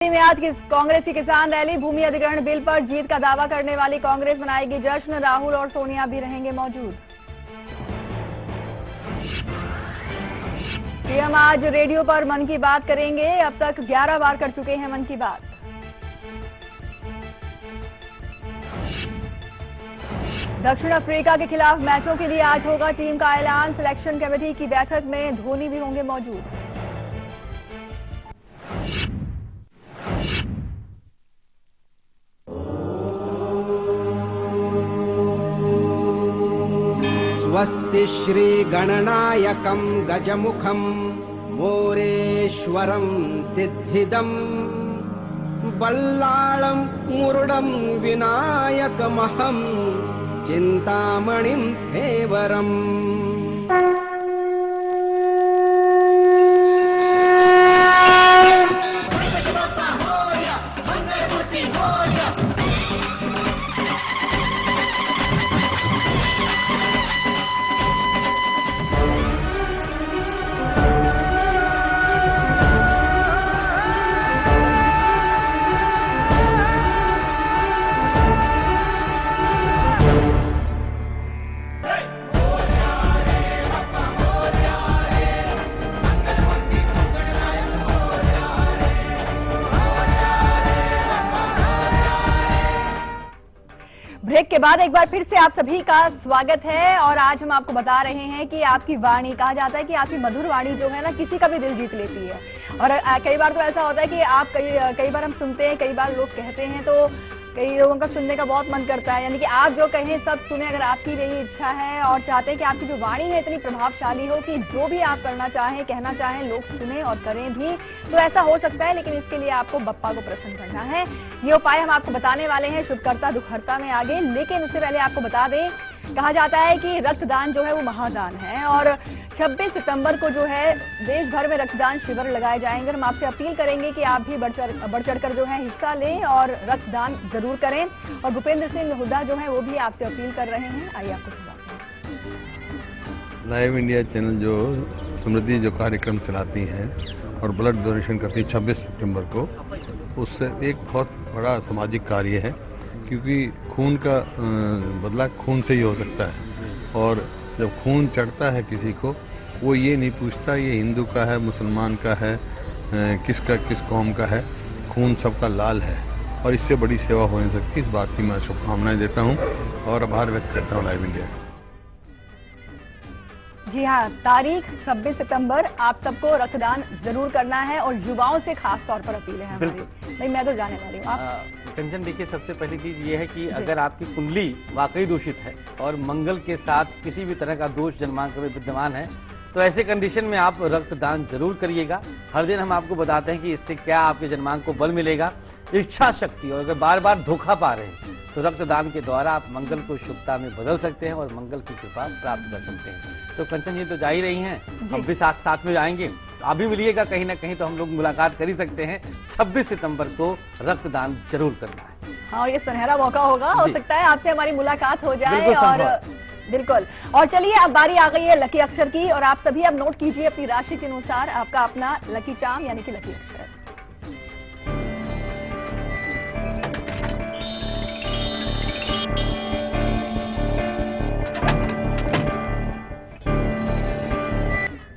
में आज कांग्रेस की किसान रैली। भूमि अधिग्रहण बिल पर जीत का दावा करने वाली कांग्रेस मनाएगी जश्न। राहुल और सोनिया भी रहेंगे मौजूद। पीएम आज रेडियो पर मन की बात करेंगे। अब तक 11 बार कर चुके हैं मन की बात। दक्षिण अफ्रीका के खिलाफ मैचों के लिए आज होगा टीम का ऐलान। सिलेक्शन कमेटी की बैठक में धोनी भी होंगे मौजूद। स्वस्ति श्री गणनायकं गजमुखं मोरेश्वरं सिद्धिदं बल्लाळं मुरुडं विनायकमहं चिंतामणिं धेवरम्। ब्रेक के बाद एक बार फिर से आप सभी का स्वागत है। और आज हम आपको बता रहे हैं कि आपकी वाणी, कहा जाता है कि आपकी मधुर वाणी जो है ना किसी का भी दिल जीत लेती है। और कई बार तो ऐसा होता है कि आप कई बार हम सुनते हैं, कई बार लोग कहते हैं तो कई लोगों का सुनने का बहुत मन करता है। यानी कि आप जो कहें सब सुने, अगर आपकी यही इच्छा है और चाहते हैं कि आपकी जो वाणी है इतनी प्रभावशाली हो कि जो भी आप करना चाहें, कहना चाहें, लोग सुने और करें भी, तो ऐसा हो सकता है। लेकिन इसके लिए आपको बप्पा को प्रसन्न करना है। ये उपाय हम आपको बताने वाले हैं शुभकर्ता दुखहर्ता में आगे। लेकिन उससे पहले आपको बता दें, कहा जाता है कि रक्तदान जो है वो महादान है। और 26 सितंबर को जो है देश भर में रक्तदान शिविर लगाए जाएंगे। हम आपसे अपील करेंगे कि आप भी बढ़ चढ़कर जो है हिस्सा लें और रक्तदान जरूर करें। और भूपेंद्र सिंह हुड्डा जो है वो भी आपसे अपील कर रहे हैं। आइए आपको सुनाते हैं। लाइव इंडिया चैनल जो समृद्धि जो कार्यक्रम चलाती हैं और ब्लड डोनेशन करती है 26 सितंबर को, उससे एक बहुत बड़ा सामाजिक कार्य है। क्योंकि खून का बदला खून से ही हो सकता है। और जब खून चढ़ता है किसी को, वो ये नहीं पूछता ये हिंदू का है, मुसलमान का है, किस कौम का है, खून सबका लाल है। और इससे बड़ी सेवा हो नहीं सकती। इस बात की मैं शुभकामनाएं देता हूं और आभार व्यक्त करता हूं लाइव इंडिया का। जी हाँ, तारीख 26 सितंबर, आप सबको रक्तदान जरूर करना है। और युवाओं से खास तौर पर अपील है हमारी। नहीं, मैं तो जाने वाली हूँ। आप कंचन, देखिए सबसे पहली चीज ये है कि अगर आपकी कुंडली वाकई दूषित है और मंगल के साथ किसी भी तरह का दोष जन्मांक में विद्यमान है, तो ऐसे कंडीशन में आप रक्तदान जरूर करिएगा। हर दिन हम आपको बताते हैं कि इससे क्या आपके जन्मांक को बल मिलेगा, इच्छा शक्ति। और अगर बार बार धोखा पा रहे हैं तो रक्तदान के द्वारा आप मंगल को शुभता में बदल सकते हैं और मंगल की कृपा प्राप्त कर सकते हैं। तो कंचन जी तो जा ही रही हैं, हम भी साथ में जाएंगे। आप भी मिलिएगा कहीं ना कहीं, तो हम लोग मुलाकात कर ही सकते हैं। 26 सितंबर को रक्तदान जरूर करना है। हाँ, ये सुनहरा मौका होगा, हो सकता है आपसे हमारी मुलाकात हो जाए। और बिल्कुल। और चलिए, अब बारी आ गई है लकी अक्षर की। और आप सभी अब नोट कीजिए अपनी राशि के अनुसार आपका अपना लकी चार्म यानी कि लकी अक्षर।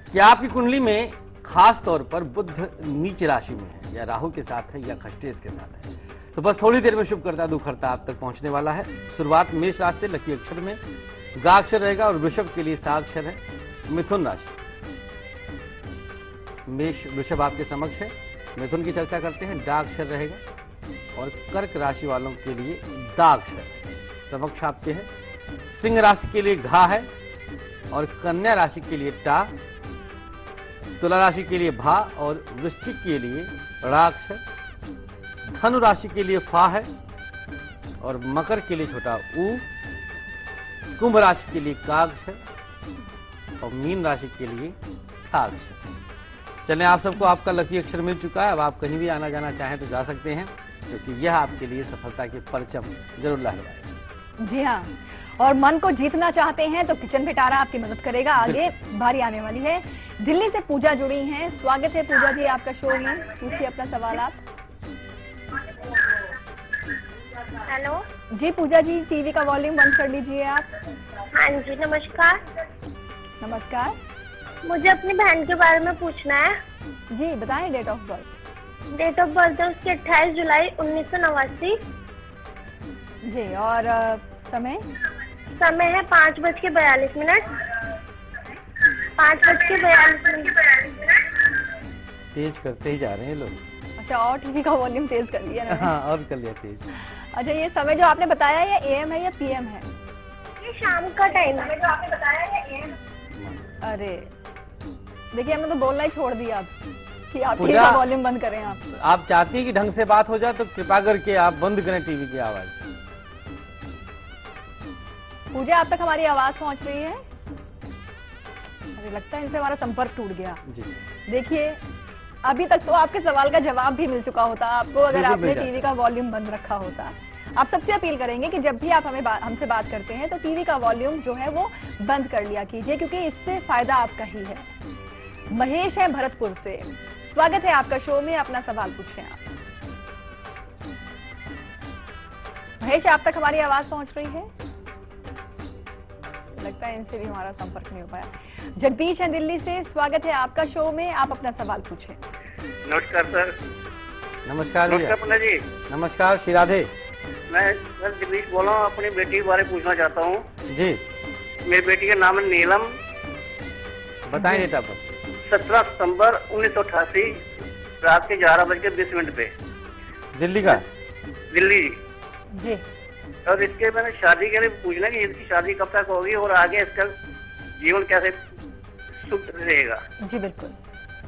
क्या आपकी कुंडली में खास तौर पर बुध नीच राशि में है, या राहु के साथ है, या खष्टेश के साथ है, तो बस थोड़ी देर में शुभकर्ता दुखहर्ता आप तक पहुंचने वाला है। शुरुआत मेष राशि से लकी अक्षर में गा अक्षर रहेगा और वृषभ के लिए सा अक्षर है। मिथुन राशि, मेष वृषभ आपके समक्ष है। मिथुन की चर्चा करते हैं, डा अक्षर रहेगा। और कर्क राशि वालों के लिए दा अक्षर समक्ष आपके है। सिंह राशि के लिए घा है और कन्या राशि के लिए टा। तुला राशि के लिए भा और वृश्चिक के लिए ड़ा अक्षर। धनु राशि के लिए फा है और मकर के लिए छोटा ऊ। कुंभ राशि के लिए का अक्षर और मीन राशि के लिए था अक्षर। चलें, आप सबको आपका लकी अक्षर मिल चुका है। अब आप कहीं भी आना जाना चाहें तो जा सकते हैं, क्योंकि यह आपके लिए सफलता के परचम जरूर लहराएगा। जी हाँ, और मन को जीतना चाहते हैं तो किचन पिटारा आपकी मदद करेगा। आगे बारी आने वाली है। दिल्ली से पूजा जुड़ी हैं। स्वागत है पूजा जी आपका शो में। पूछिए अपना सवाल आप। हेलो। जी पूजा जी, टीवी का वॉल्यूम बंद कर लीजिए आप। हाँ जी, नमस्कार। नमस्कार मुझे अपनी बहन के बारे में पूछना है। जी, बताएं date of birth. Date of birth है उसकी 28 जुलाई 1989। जी, और समय? समय है 5:42। 5:42। तेज करते ही जा रहे हैं लोग। अच्छा, और टीवी का वॉल्यूम तेज कर लिया ना? हाँ, और कर लिया तेज। अच्छा, ये समय जो आपने बताया ये AM है या PM है? ये शाम का टाइम है जो आपने बताया है AM। अरे देखिए, हमने तो बोलना ही छोड़ दिया अब कि आप टीवी पूजा, का वॉल्यूम बंद करें। आप चाहती हैं कि ढंग से बात हो जाए तो कृपा करके आप बंद करें टीवी की आवाज। पूजा, आप तक हमारी आवाज पहुंच रही है? अरे लगता है इनसे हमारा संपर्क टूट गया। जी, देखिए, अभी तक तो आपके सवाल का जवाब भी मिल चुका होता आपको अगर बिल्कुल आपने मिल जाता। टीवी का वॉल्यूम बंद रखा होता। आप सबसे अपील करेंगे कि जब भी आप हमसे बात करते हैं तो टीवी का वॉल्यूम जो है वो बंद कर लिया कीजिए, क्योंकि इससे फायदा आपका ही है। महेश है भरतपुर से, स्वागत है आपका शो में, अपना सवाल पूछें आप। महेश, आप तक हमारी आवाज पहुंच रही है? लगता है इनसे भी हमारा संपर्क नहीं हो पाया। जगदीश है दिल्ली से, स्वागत है आपका शो में, आप अपना सवाल पूछें। नमस्कार सर। नमस्कार भैया। नमस्कार पंडित जी। नमस्कार श्री राधे। मैं सर जगदीश बोल रहा हूँ, अपनी बेटी के बारे में पूछना चाहता हूँ। जी, मेरी बेटी का नाम है नीलम। बताएं डेट ऑफ बर्थ। 17 सितंबर 1988 रात के 11:20 पे। दिल्ली का? दिल्ली। जी, और इसके मैंने शादी के लिए पूछना कि इसकी शादी कब तक होगी और आगे इसका जीवन कैसे सुख रहेगा। जी बिल्कुल।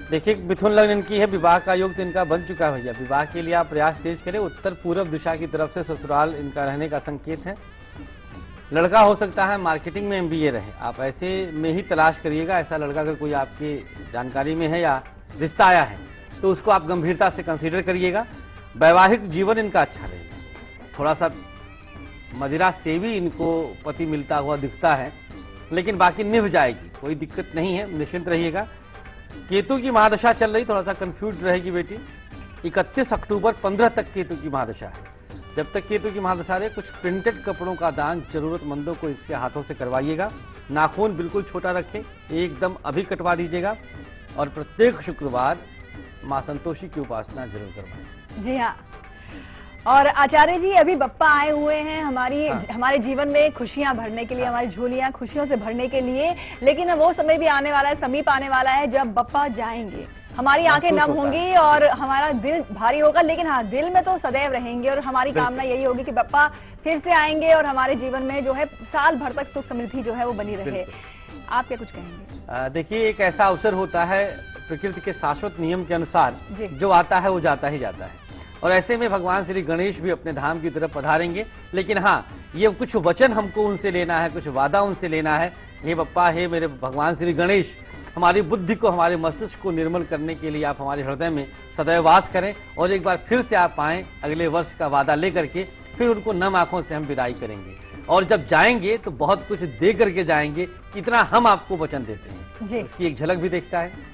देखिए, मिथुन लग्न इनकी है, विवाह का योग तो इनका बन चुका है भैया। विवाह के लिए आप प्रयास तेज करें। उत्तर पूर्व दिशा की तरफ से ससुराल इनका रहने का संकेत है। लड़का हो सकता है मार्केटिंग में MBA रहे, आप ऐसे में ही तलाश करिएगा। ऐसा लड़का अगर कोई आपकी जानकारी में है या रिश्ता आया है तो उसको आप गंभीरता से कंसीडर करिएगा। वैवाहिक जीवन इनका अच्छा रहेगा। थोड़ा सा मदिरा से भी इनको पति मिलता हुआ दिखता है, लेकिन बाकी निभ जाएगी, कोई दिक्कत नहीं है, निश्चिंत रहिएगा। केतु की महादशा चल रही, थोड़ा सा कंफ्यूज रहेगी बेटी। 31 अक्टूबर 15 तक केतु की महादशा है। जब तक केतु की महादशा रहे, कुछ प्रिंटेड कपड़ों का दान जरूरतमंदों को इसके हाथों से करवाइएगा। नाखून बिल्कुल छोटा रखें, एकदम अभी कटवा दीजिएगा। और प्रत्येक शुक्रवार माँ संतोषी की उपासना जरूर करवाएं। जी हाँ। और आचार्य जी, अभी बप्पा आए हुए हैं हमारे जीवन में खुशियां भरने के लिए, हमारी झोलियां खुशियों से भरने के लिए। लेकिन वो समय भी आने वाला है, समीप आने वाला है जब बप्पा जाएंगे, हमारी आंखें नम होंगी और हमारा दिल भारी होगा। लेकिन हाँ, दिल में तो सदैव रहेंगे और हमारी कामना यही होगी कि बप्पा फिर से आएंगे और हमारे जीवन में जो है साल भर तक सुख समृद्धि जो है वो बनी रहे। आप क्या कुछ कहेंगे? देखिए, एक ऐसा अवसर होता है प्रकृति के शाश्वत नियम के अनुसार, जो आता है वो जाता ही जाता है। और ऐसे में भगवान श्री गणेश भी अपने धाम की तरफ पधारेंगे। लेकिन हाँ, ये कुछ वचन हमको उनसे लेना है, कुछ वादा उनसे लेना है। हे बप्पा, हे मेरे भगवान श्री गणेश, हमारी बुद्धि को, हमारे मस्तिष्क को निर्मल करने के लिए आप हमारे हृदय में सदैव वास करें। और एक बार फिर से आप आएँ अगले वर्ष का वादा लेकर के, फिर उनको नम आंखों से हम विदाई करेंगे। और जब जाएंगे तो बहुत कुछ दे करके जाएंगे, इतना हम आपको वचन देते हैं। उसकी एक झलक भी देखता है।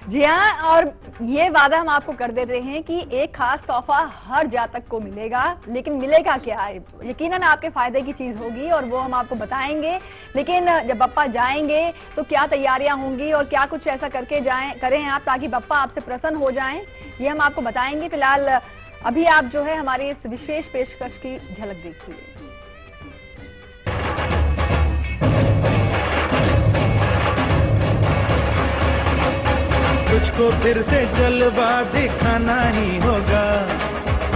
जी हाँ, और ये वादा हम आपको कर देते हैं कि एक खास तोहफा हर जातक को मिलेगा। लेकिन मिलेगा क्या है, यकीनन आपके फायदे की चीज होगी और वो हम आपको बताएंगे। लेकिन जब बप्पा जाएंगे तो क्या तैयारियां होंगी और क्या कुछ ऐसा करें आप ताकि बप्पा आपसे प्रसन्न हो जाएं, ये हम आपको बताएंगे। फिलहाल अभी आप जो है हमारी इस विशेष पेशकश की झलक देखिए। तुझको फिर से जलवा दिखाना ही होगा,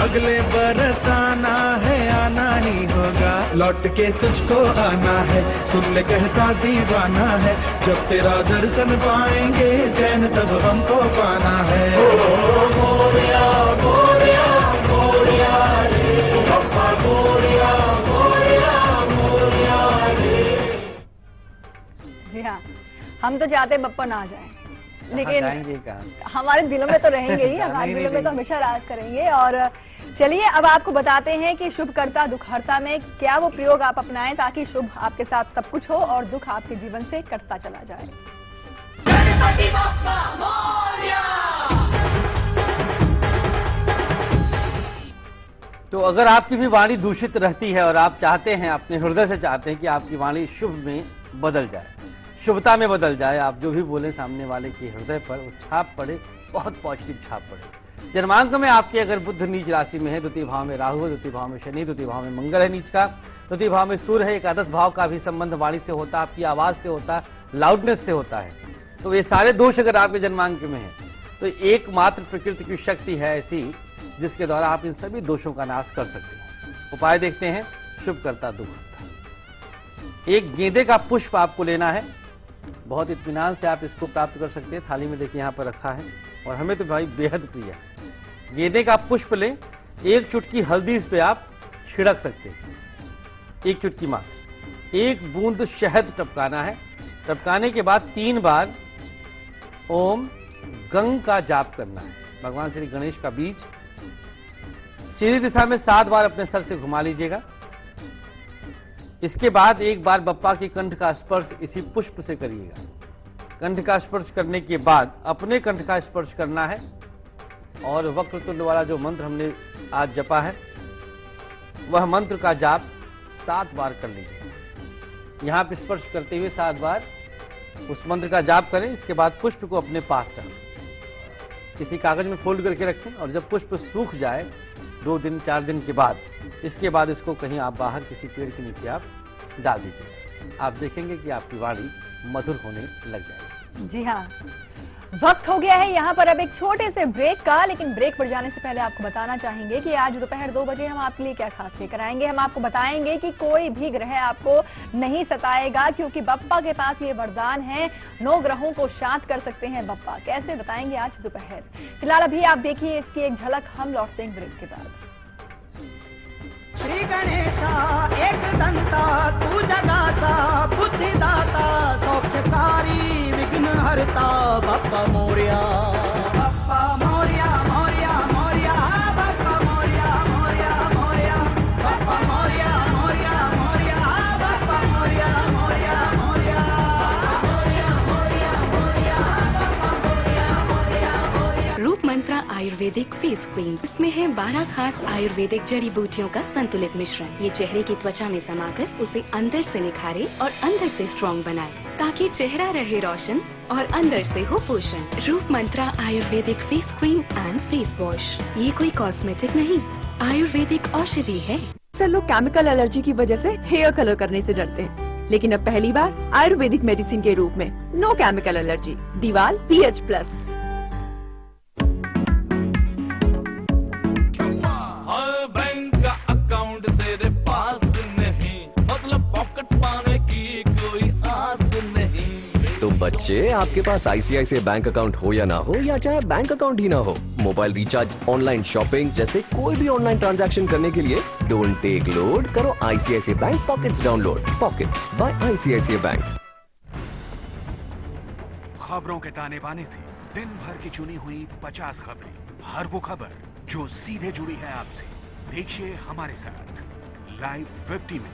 अगले बरस आना है, आना ही होगा। लौट के तुझको आना है, सुन ले कहता दीवाना है। जब तेरा दर्शन पाएंगे चैन तब हमको पाना है। मोरिया मोरिया मोरिया रे बप्पा, मोरिया मोरिया मोरिया रे। जी हाँ, हम तो चाहते बप्पा ना जाए, लेकिन हमारे दिलों में तो रहेंगे ही, हमारे दिलों में तो हमेशा राज करेंगे। और चलिए अब आपको बताते हैं कि शुभ करता दुख हरता में क्या वो प्रयोग आप अपनाएं ताकि शुभ आपके साथ सब कुछ हो और दुख आपके जीवन से कटता चला जाए। गणपति बप्पा मोरया। तो अगर आपकी भी वाणी दूषित रहती है और आप चाहते हैं, अपने हृदय से चाहते हैं कि आपकी वाणी शुभ में बदल जाए, शुभता में बदल जाए, आप जो भी बोले सामने वाले के हृदय पर वो छाप पड़े, बहुत पॉजिटिव छाप पड़े। जन्मांक में आपके अगर बुध नीच राशि में है, द्वितीय भाव में राहु है, द्वितीय भाव में शनि, द्वितीय भाव में मंगल है नीच का, द्वितीय भाव में सूर्य है, एकादश भाव का भी संबंध वाणी से होता है, आपकी आवाज से होता है, लाउडनेस से होता है। तो ये सारे दोष अगर आपके जन्मांक में है तो एकमात्र प्रकृति की शक्ति है ऐसी जिसके द्वारा आप इन सभी दोषों का नाश कर सकते हैं। उपाय देखते हैं, शुभ करता दुख हरता। एक गेंदे का पुष्प आपको लेना है, बहुत इत्मीनान से आप इसको प्राप्त कर सकते हैं। थाली में देखिए यहाँ पर रखा है और हमें तो भाई बेहद प्रिय है। गेंदे का पुष्प लें, एक चुटकी हल्दी इस पे आप छिड़क सकते हैं, एक चुटकी मात्र। एक बूंद शहद टपकाना है, टपकाने के बाद 3 बार ओम गंग का जाप करना है। भगवान श्री गणेश का बीज सीधी दिशा में 7 बार अपने सर से घुमा लीजिएगा। इसके बाद एक बार बप्पा के कंठ का स्पर्श इसी पुष्प से करिएगा। कंठ का स्पर्श करने के बाद अपने कंठ का स्पर्श करना है और वक्रतुंड वाला जो मंत्र हमने आज जपा है वह मंत्र का जाप 7 बार कर लीजिएगा। यहाँ पे स्पर्श करते हुए 7 बार उस मंत्र का जाप करें। इसके बाद पुष्प को अपने पास रखें, किसी कागज में फोल्ड करके रखें और जब पुष्प सूख जाए 2 दिन 4 दिन के बाद, इसके बाद इसको कहीं आप बाहर किसी पेड़ के नीचे आप डाल दीजिए। आप देखेंगे कि आपकी वाणी मधुर होने लग जाएगी। जी हाँ, वक्त हो गया है यहाँ पर अब एक छोटे से ब्रेक का, लेकिन ब्रेक पर जाने से पहले आपको बताना चाहेंगे कि आज दोपहर 2 बजे हम आपके लिए क्या खास लेकर आएंगे। हम आपको बताएंगे कि कोई भी ग्रह आपको नहीं सताएगा, क्योंकि बप्पा के पास ये वरदान है, 9 ग्रहों को शांत कर सकते हैं बप्पा। कैसे बताएंगे आज दोपहर। फिलहाल अभी आप देखिए इसकी एक झलक, हम लौटते हैं ब्रेक के बाद। श्री गणेशा एक दंता तू जगाचा बुद्धिदाता सौख्यकारी विघ्न हरता बप्पा मोरया, बप्पा मोरया मोरया मोरया, बप्पा मोरया मोरया मोरया, बप्पा मोरया मोरया मोरया, बप्पा मोरया मोरया मोरया, मोरया मोरया मोरया। रूप मंत्रा आयुर्वेदिक फेस क्रीम, इसमें है 12 खास आयुर्वेदिक जड़ी बूटियों का संतुलित मिश्रण। ये चेहरे की त्वचा में समाकर उसे अंदर से निखारे और अंदर से स्ट्रॉन्ग बनाए, ताकि चेहरा रहे रोशन और अंदर से हो पोषण। Roop Mantra Ayurvedic face cream and face wash, ये कोई कॉस्मेटिक नहीं, आयुर्वेदिक औषधि है। लोग केमिकल एलर्जी की वजह से हेयर कलर करने से डरते हैं, लेकिन अब पहली बार आयुर्वेदिक मेडिसिन के रूप में नो केमिकल एलर्जी दीवाल PH+। बैंक का अकाउंट तेरे पास नहीं, मतलब पॉकेट पाने की कोई आस नहीं। तो बच्चे, आपके पास ICICI बैंक अकाउंट हो या ना हो, या चाहे बैंक अकाउंट ही ना हो, मोबाइल रिचार्ज, ऑनलाइन शॉपिंग जैसे कोई भी ऑनलाइन ट्रांजैक्शन करने के लिए डोंट टेक लोड, करो ICICI bank pockets download. Pockets by ICICI bank. खबरों के ताने बाने से दिन भर की चुनी हुई 50 खबरें, हर वो खबर जो सीधे जुड़ी है आपसे। देखिए हमारे साथ लाइव 50 में।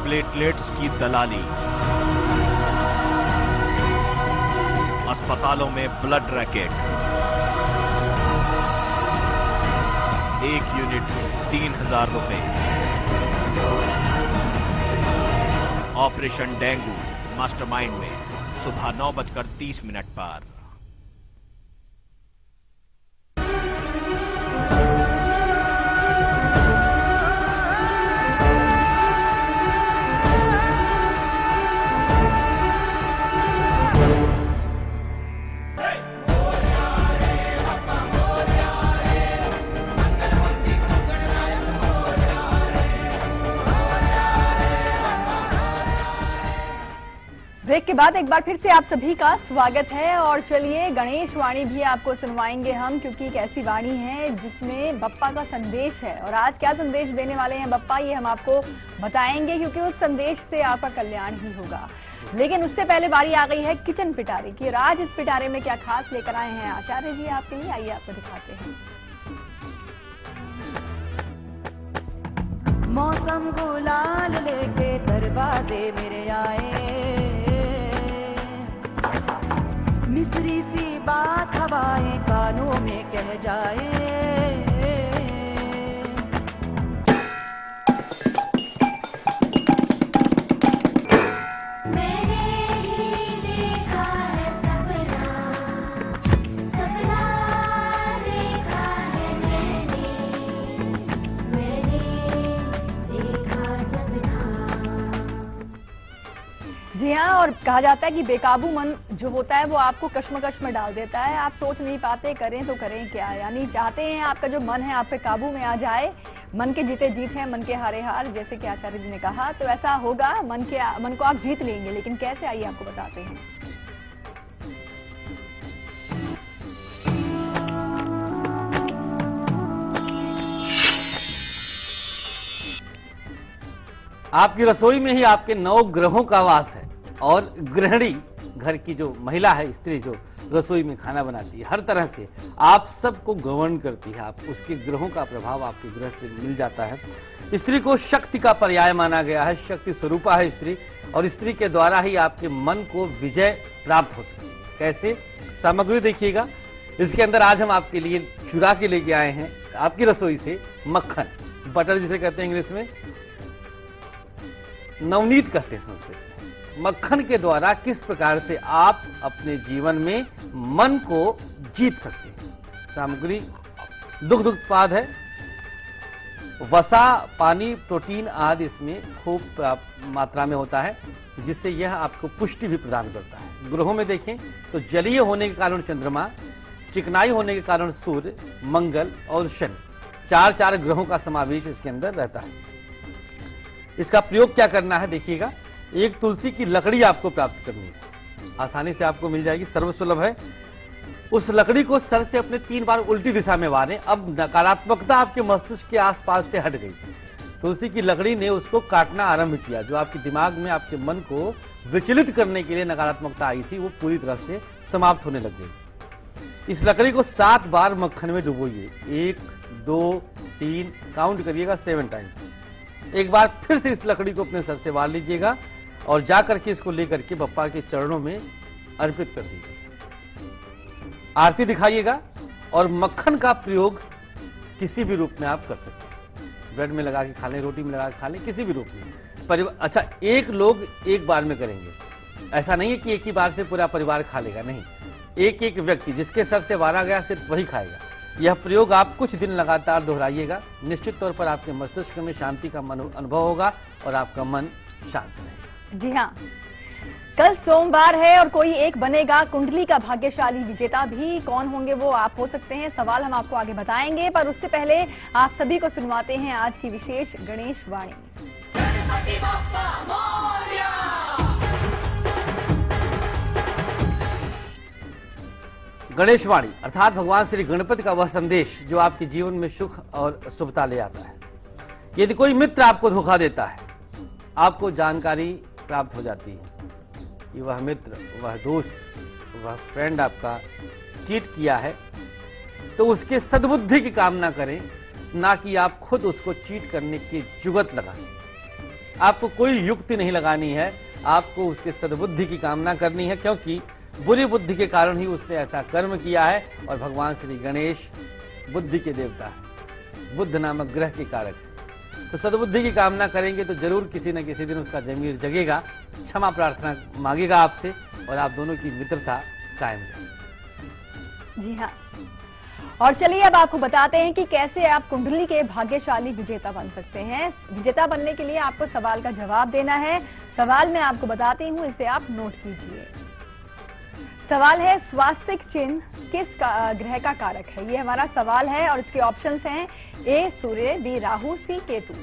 प्लेटलेट्स की दलाली, अस्पतालों में ब्लड रैकेट, 1 यूनिट 3000 रुपए, ऑपरेशन डेंगू मास्टरमाइंड में सुबह 9:30 पर। ब्रेक के बाद एक बार फिर से आप सभी का स्वागत है और चलिए गणेश वाणी भी आपको सुनवाएंगे हम, क्योंकि एक ऐसी वाणी है जिसमें बप्पा का संदेश है। और आज क्या संदेश देने वाले हैं बप्पा, ये हम आपको बताएंगे, क्योंकि उस संदेश से आपका कल्याण ही होगा। लेकिन उससे पहले बारी आ गई है किचन पिटारे की। और आज इस पिटारे में क्या खास लेकर आए हैं आचार्य जी आपके लिए, आइए आपको दिखाते हैं। मौसम गुलाल लेके दरवाजे मेरे आए, मिस्री सी बात हवाएं कानों में कह जाए, और कहा जाता है कि बेकाबू मन जो होता है वो आपको कश्मकश में डाल देता है, आप सोच नहीं पाते करें तो करें क्या। यानी चाहते हैं आपका जो मन है आप पे काबू में आ जाए, मन के जीते जीत है, मन के हारे हार, जैसे कि आचार्य जी ने कहा, तो ऐसा होगा। मन को आप जीत लेंगे, लेकिन कैसे, आइए आपको बताते हैं। आपकी रसोई में ही आपके 9 ग्रहों का वास है और गृहिणी, घर की जो महिला है, स्त्री जो रसोई में खाना बनाती है, हर तरह से आप सबको गवर्न करती है। आप उसके ग्रहों का प्रभाव आपके ग्रह से मिल जाता है। स्त्री को शक्ति का पर्याय माना गया है, शक्ति स्वरूपा है स्त्री, और स्त्री के द्वारा ही आपके मन को विजय प्राप्त हो सकती है। कैसे, सामग्री देखिएगा। इसके अंदर आज हम आपके लिए चुरा के लेके आए हैं आपकी रसोई से मक्खन, बटर जिसे कहते हैं इंग्लिश में, नवनीत कहते हैं संस्कृत में। मक्खन के द्वारा किस प्रकार से आप अपने जीवन में मन को जीत सकते हैं। सामग्री दुग्ध उत्पाद है, वसा, पानी, प्रोटीन आदि इसमें खूब मात्रा में होता है, जिससे यह आपको पुष्टि भी प्रदान करता है। ग्रहों में देखें तो जलीय होने के कारण चंद्रमा, चिकनाई होने के कारण सूर्य, मंगल और शनि, 4 ग्रहों का समावेश इसके अंदर रहता है। इसका प्रयोग क्या करना है देखिएगा। एक तुलसी की लकड़ी आपको प्राप्त करनी है, आसानी से आपको मिल जाएगी, सर्वसुलभ है। उस लकड़ी को सर से अपने 3 बार उल्टी दिशा में वारें। अब नकारात्मकता आपके मस्तिष्क के आसपास से हट गई। तुलसी की लकड़ी ने उसको काटना आरंभ किया। जो आपके दिमाग में आपके मन को विचलित करने के लिए नकारात्मकता आई थी, वो पूरी तरह से समाप्त होने लग गई। इस लकड़ी को 7 बार मक्खन में डुबोइए, 1, 2, 3, काउंट करिएगा 7 टाइम्स। एक बार फिर से इस लकड़ी को अपने सर से वार लीजिएगा और जाकर के इसको लेकर के बप्पा के चरणों में अर्पित कर दीजिए। आरती दिखाइएगा और मक्खन का प्रयोग किसी भी रूप में आप कर सकते हैं। ब्रेड में लगा के खा लें, रोटी में लगा के खा लें, किसी भी रूप में। अच्छा, एक लोग एक बार में करेंगे, ऐसा नहीं है कि एक ही बार से पूरा परिवार खा लेगा, नहीं। एक व्यक्ति जिसके सर से वारा गया सिर्फ वही खाएगा। यह प्रयोग आप कुछ दिन लगातार दोहराइएगा, निश्चित तौर पर आपके मस्तिष्क में शांति का अनुभव होगा और आपका मन शांत रहेगा। जी हाँ, कल सोमवार है और कोई एक बनेगा कुंडली का भाग्यशाली विजेता भी। कौन होंगे वो आप हो सकते हैं, सवाल हम आपको आगे बताएंगे, पर उससे पहले आप सभी को सुनवाते हैं आज की विशेष गणेश वाणी। गणेश वाणी अर्थात भगवान श्री गणपति का वह संदेश जो आपके जीवन में सुख और शुभता ले आता है। यदि कोई मित्र आपको धोखा देता है, आपको जानकारी प्राप्त हो जाती है कि वह मित्र, वह दोस्त, वह फ्रेंड आपका चीट किया है, तो उसके सद्बुद्धि की कामना करें, ना कि आप खुद उसको चीट करने की जुगत लगाएं। आपको कोई युक्ति नहीं लगानी है, आपको उसके सद्बुद्धि की कामना करनी है, क्योंकि बुरी बुद्धि के कारण ही उसने ऐसा कर्म किया है। और भगवान श्री गणेश बुद्धि के देवता है, बुद्ध नामक ग्रह के कारक है। तो सद्बुद्धि की कामना करेंगे तो जरूर किसी न किसी दिन उसका जमीर जगेगा, क्षमा प्रार्थना मांगेगा आपसे और आप दोनों की मित्रता कायम रहेगी। जी हाँ, और चलिए अब आपको बताते हैं कि कैसे आप कुंडली के भाग्यशाली विजेता बन सकते हैं। विजेता बनने के लिए आपको सवाल का जवाब देना है। सवाल मैं आपको बताती हूँ, इसे आप नोट कीजिए। सवाल है, स्वास्तिक चिन्ह किस ग्रह का कारक है? ये हमारा सवाल है और इसके ऑप्शंस हैं ए सूर्य, बी राहु, सी केतु।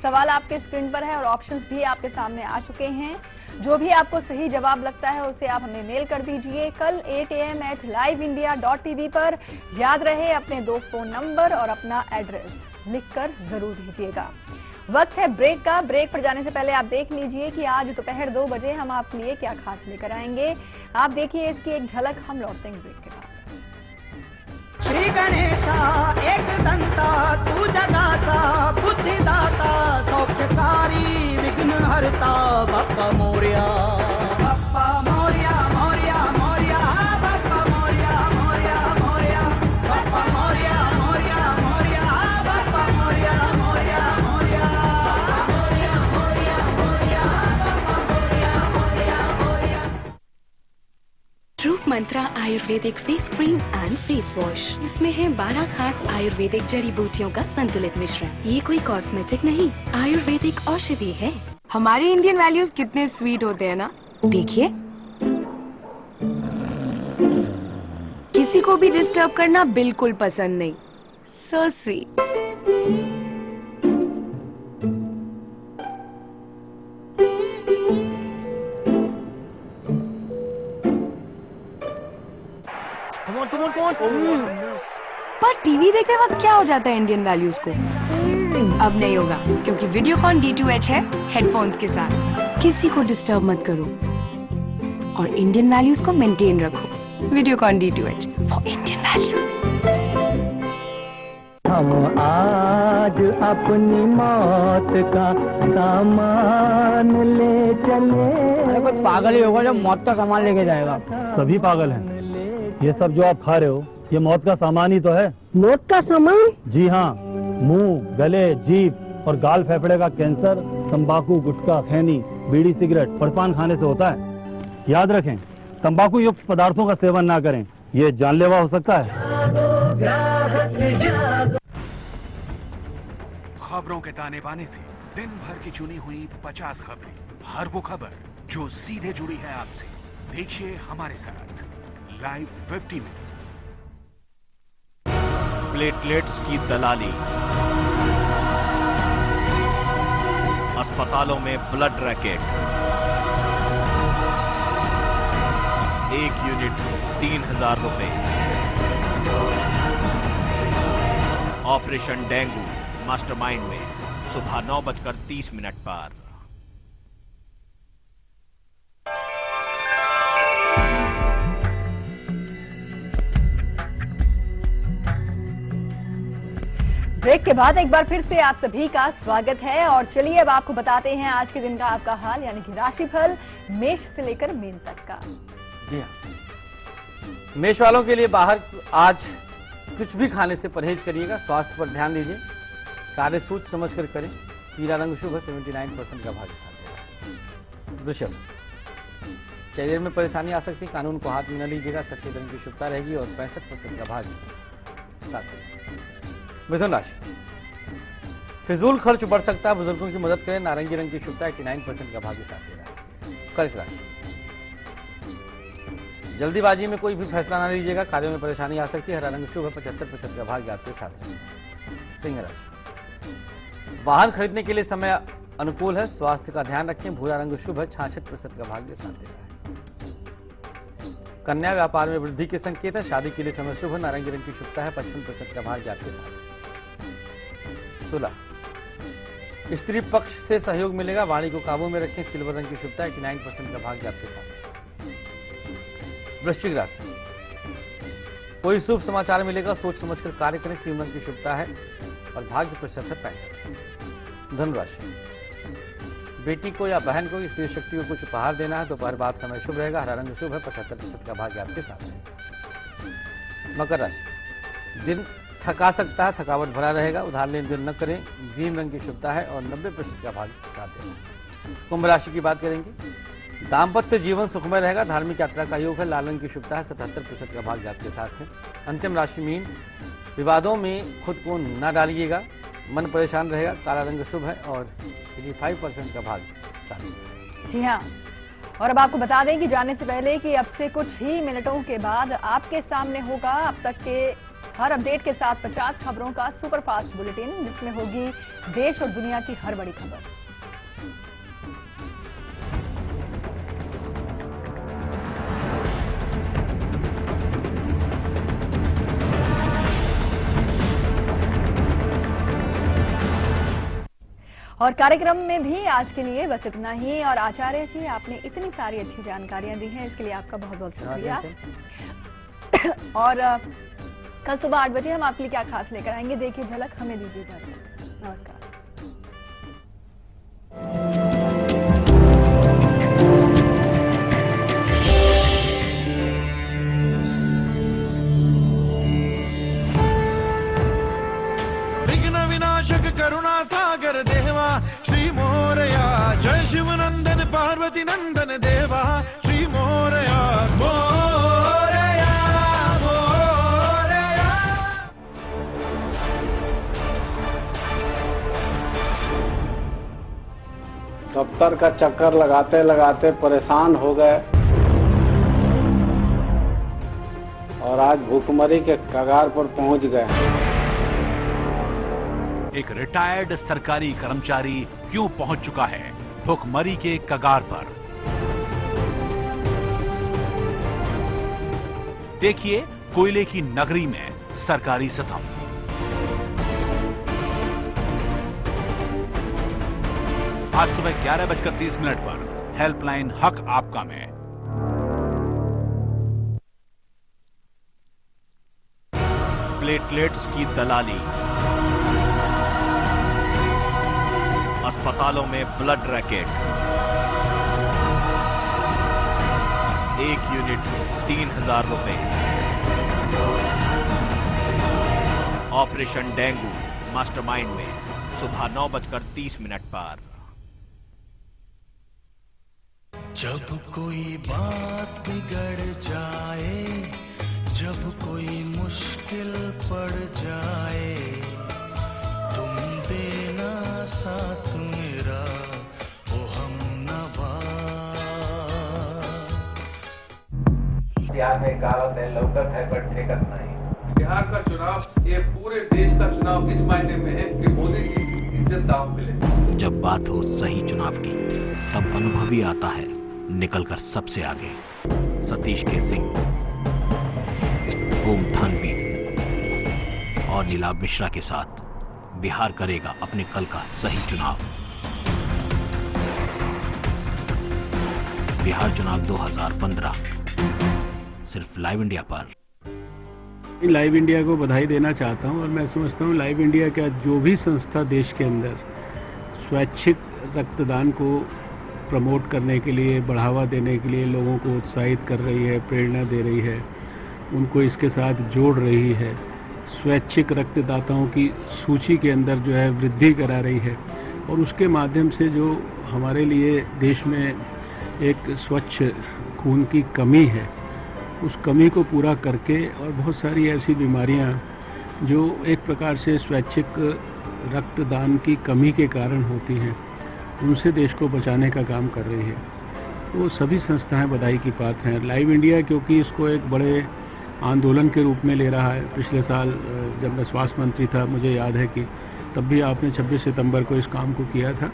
सवाल आपके स्क्रीन पर है और ऑप्शंस भी आपके सामने आ चुके हैं। जो भी आपको सही जवाब लगता है उसे आप हमें मेल कर दीजिए कल 8 AM @liveindia.tv पर। याद रहे अपने 2 फोन नंबर और अपना एड्रेस लिखकर जरूर भेजिएगा। वक्त है ब्रेक का। ब्रेक पर जाने से पहले आप देख लीजिए कि आज दोपहर 2 बजे हम आपके लिए क्या खास लेकर आएंगे। आप देखिए इसकी एक झलक, हम लौटते हैं ब्रेक के बाद। श्री गणेशा एक दंता, तू जगाचा बुद्धिदाता, सौख्यकारी विघ्न हरता, Bappa Morya, Bappa Morya, Morya Morya, Bappa Morya, Morya Morya, Bappa Morya, Morya Morya, Bappa Morya, Morya Morya, Morya Morya Morya, Bappa Morya, Morya Morya. Roop Mantra Ayurvedic face cream and face wash. इसमें है 12 खास आयुर्वेदिक जड़ी बूटियों का संतुलित मिश्रण। ये कोई कॉस्मेटिक नहीं, आयुर्वेदिक औषधि है। हमारे इंडियन वैल्यूज कितने स्वीट होते हैं ना। देखिए, किसी को भी डिस्टर्ब करना बिल्कुल पसंद नहीं। So sweet. पर टीवी देखते वक्त क्या हो जाता है इंडियन वैल्यूज को? अब नहीं होगा, क्योंकि वीडियोकॉन D2H है हेडफोन्स के साथ। किसी को डिस्टर्ब मत करो और इंडियन वैल्यूज को मेंटेन रखो। Videocon D2H for Indian values. हम आज अपनी मौत का सामान ले चले। अरे कोई पागल ही होगा जो मौत का सामान लेके जाएगा। सभी पागल हैं। ये सब जो आप खा रहे हो ये मौत का सामान ही तो है। मौत का सामान? जी हाँ, मुंह, गले, जीभ और गाल फेफड़े का कैंसर तंबाकू, गुटखा, खैनी, बीड़ी, सिगरेट और पान खाने से होता है। याद रखें, तंबाकू युक्त पदार्थों का सेवन ना करें, ये जानलेवा हो सकता है। खबरों के ताने बाने से दिन भर की चुनी हुई 50 खबरें, हर वो खबर जो सीधे जुड़ी है आपसे। देखिए हमारे साथ लाइव 50 में। प्लेटलेट्स की दलाली, अस्पतालों में ब्लड रैकेट, 1 यूनिट 3000 रुपए, ऑपरेशन डेंगू मास्टरमाइंड में सुबह 9:30 पर। ब्रेक के बाद एक बार फिर से आप सभी का स्वागत है और चलिए अब आपको बताते हैं आज के दिन का आपका हाल, यानी कि राशिफल मेष से लेकर मीन तक का। जी हाँ, मेष वालों के लिए बाहर आज कुछ भी खाने से परहेज करिएगा। स्वास्थ्य पर ध्यान दीजिए, कार्य सोच समझ कर करें। पीला रंग शुभ है, 79% का भाग्य साथ देगा। वृषभ, करियर में परेशानी आ सकती है, कानून को हाथ में न लीजिएगा। सफेद रंग की शुभता रहेगी और 65% का भाग्य साथ देगा। मिथुन राशि, फिजूल खर्च बढ़ सकता है, बुजुर्गों की मदद करें। नारंगी रंग की शुभता 89% का भाग्य साथ दे रहा है। कर्क राशि, जल्दीबाजी में कोई भी फैसला ना लीजिएगा, कार्यों में परेशानी आ सकती है। हरा रंग शुभ है, 75% का भाग्य आपके साथ है। सिंह राशि, वाहन खरीदने के लिए समय अनुकूल है, स्वास्थ्य का ध्यान रखें। भूरा रंग शुभ है, 66% का भाग्य साथ दे रहा है। कन्या, व्यापार में वृद्धि के संकेत है, शादी के लिए समय शुभ है। नारंगी रंग की शुभता है, 55% का भाग्य आपके साथ है। तुला, स्त्री पक्ष से सहयोग मिलेगा, वाणी को काबू में रखें। सिल्वर रंग की शुभता है, 89% का भाग्य आपके साथ है। वृश्चिक राशि, कोई शुभ समाचार मिलेगा, सोच समझकर कार्य करें। क्रीम रंग की शुभता है और भाग्य प्रतिशत है 65। धनुराशि, बेटी को या बहन को स्त्री शक्ति को कुछ उपहार देना है, दोपहर बाद समय शुभ रहेगा। हरा रंग शुभ है, 75% का भाग्य आपके साथ है। मकर राशि, दिन थका सकता है, थकावट भरा रहेगा, उधार लेन देन न करें। ग्रीन रंग की शुभता है और 90% का भाग्य साथ देगा। कुंभ राशि की बात करेंगे, दाम्पत्य जीवन सुखमय रहेगा, धार्मिक यात्रा का योग है। लाल रंग की शुभता है, 77% का भाग्य आपके साथ है। अंतिम राशि मीन, विवादों में खुद को न डालिएगा, मन परेशान रहेगा। काला रंग शुभ है और 85% का भाग्य साथ है। जी हाँ, और अब आपको बता दें कि जाने से पहले कि अब से कुछ ही मिनटों के बाद आपके सामने होगा अब तक के हर अपडेट के साथ 50 खबरों का सुपरफास्ट बुलेटिन, जिसमें होगी देश और दुनिया की हर बड़ी खबर। और कार्यक्रम में भी आज के लिए बस इतना ही। और आचार्य जी, आपने इतनी सारी अच्छी जानकारियां दी हैं, इसके लिए आपका बहुत बहुत शुक्रिया। और कल सुबह 8 बजे हम आपके लिए क्या खास लेकर आएंगे, देखिए झलक, हमें दीजिए इजाजत। नमस्कार। विघ्न विनाशक करुणा सागर देवा श्री मोरया, जय शिव नंदन पार्वती नंदन देवा श्री मोरया। मोरया मोरया। टॉप दफ्तर का चक्कर लगाते लगाते परेशान हो गए और आज भूखमरी के कगार पर पहुंच गए। एक रिटायर्ड सरकारी कर्मचारी क्यों पहुंच चुका है भूखमरी के कगार पर? देखिए कोयले की नगरी में सरकारी सितम। आज सुबह 11:30 पर हेल्पलाइन हक आपका में प्लेटलेट्स की दलाली, अस्पतालों में ब्लड रैकेट, 1 यूनिट 3000 रुपए, ऑपरेशन डेंगू मास्टरमाइंड में सुबह 9:30 पर। जब कोई बात बिगड़ जाए, जब कोई मुश्किल पड़ जाए, तुम देना साथ मेरा ओ हमनवा। बिहार में कहावत है, लौकत है पर ठेकत नहीं। बिहार का चुनाव ये पूरे देश का चुनाव इस मायने में है कि मोदी जी की इज्जत दांव पे ले। जब बात हो सही चुनाव की तब अनुभवी आता है निकलकर सबसे आगे। सतीश के सिंह, ओम थानवी और नीलाभ मिश्रा के साथ बिहार करेगा अपने कल का सही चुनाव। बिहार चुनाव 2015 सिर्फ लाइव इंडिया पर। लाइव इंडिया को बधाई देना चाहता हूं और मैं समझता हूं लाइव इंडिया का जो भी संस्था देश के अंदर स्वैच्छिक रक्तदान को प्रमोट करने के लिए, बढ़ावा देने के लिए लोगों को उत्साहित कर रही है, प्रेरणा दे रही है, उनको इसके साथ जोड़ रही है, स्वैच्छिक रक्तदाताओं की सूची के अंदर जो है वृद्धि करा रही है और उसके माध्यम से जो हमारे लिए देश में एक स्वच्छ खून की कमी है, उस कमी को पूरा करके और बहुत सारी ऐसी बीमारियां जो एक प्रकार से स्वैच्छिक रक्तदान की कमी के कारण होती हैं, उनसे देश को बचाने का काम कर रही है। तो सभी संस्थाएं बधाई की पात्र हैं। लाइव इंडिया क्योंकि इसको एक बड़े आंदोलन के रूप में ले रहा है। पिछले साल जब मैं स्वास्थ्य मंत्री था, मुझे याद है कि तब भी आपने 26 सितंबर को इस काम को किया था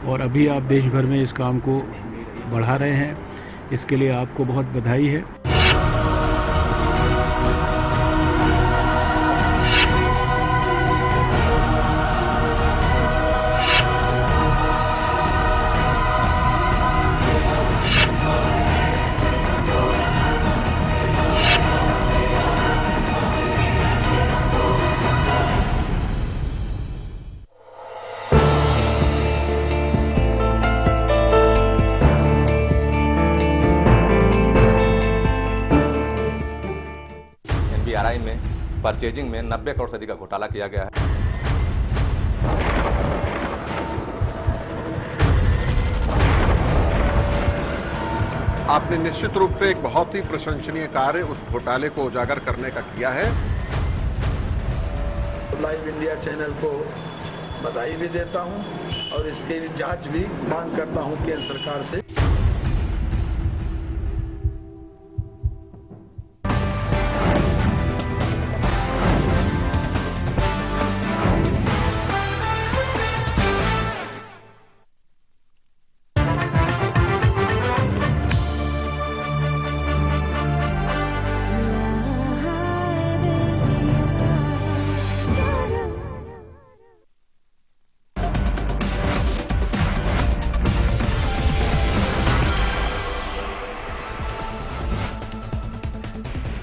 और अभी आप देश भर में इस काम को बढ़ा रहे हैं। इसके लिए आपको बहुत बधाई है। में परचेजिंग में 90 करोड़ से अधिक का घोटाला किया गया है। आपने निश्चित रूप से एक बहुत ही प्रशंसनीय कार्य उस घोटाले को उजागर करने का किया है। लाइव इंडिया चैनल को बधाई भी देता हूं और इसकी जांच भी मांग करता हूं केंद्र सरकार से।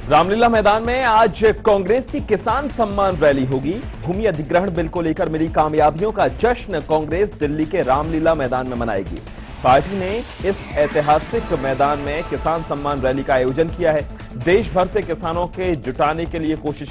रामलीला मैदान में आज कांग्रेस की किसान सम्मान रैली होगी। भूमि अधिग्रहण बिल को लेकर मिली कामयाबियों का जश्न कांग्रेस दिल्ली के रामलीला मैदान में मनाएगी। पार्टी ने इस ऐतिहासिक मैदान में किसान सम्मान रैली का आयोजन किया है। देश भर से किसानों के जुटाने के लिए कोशिश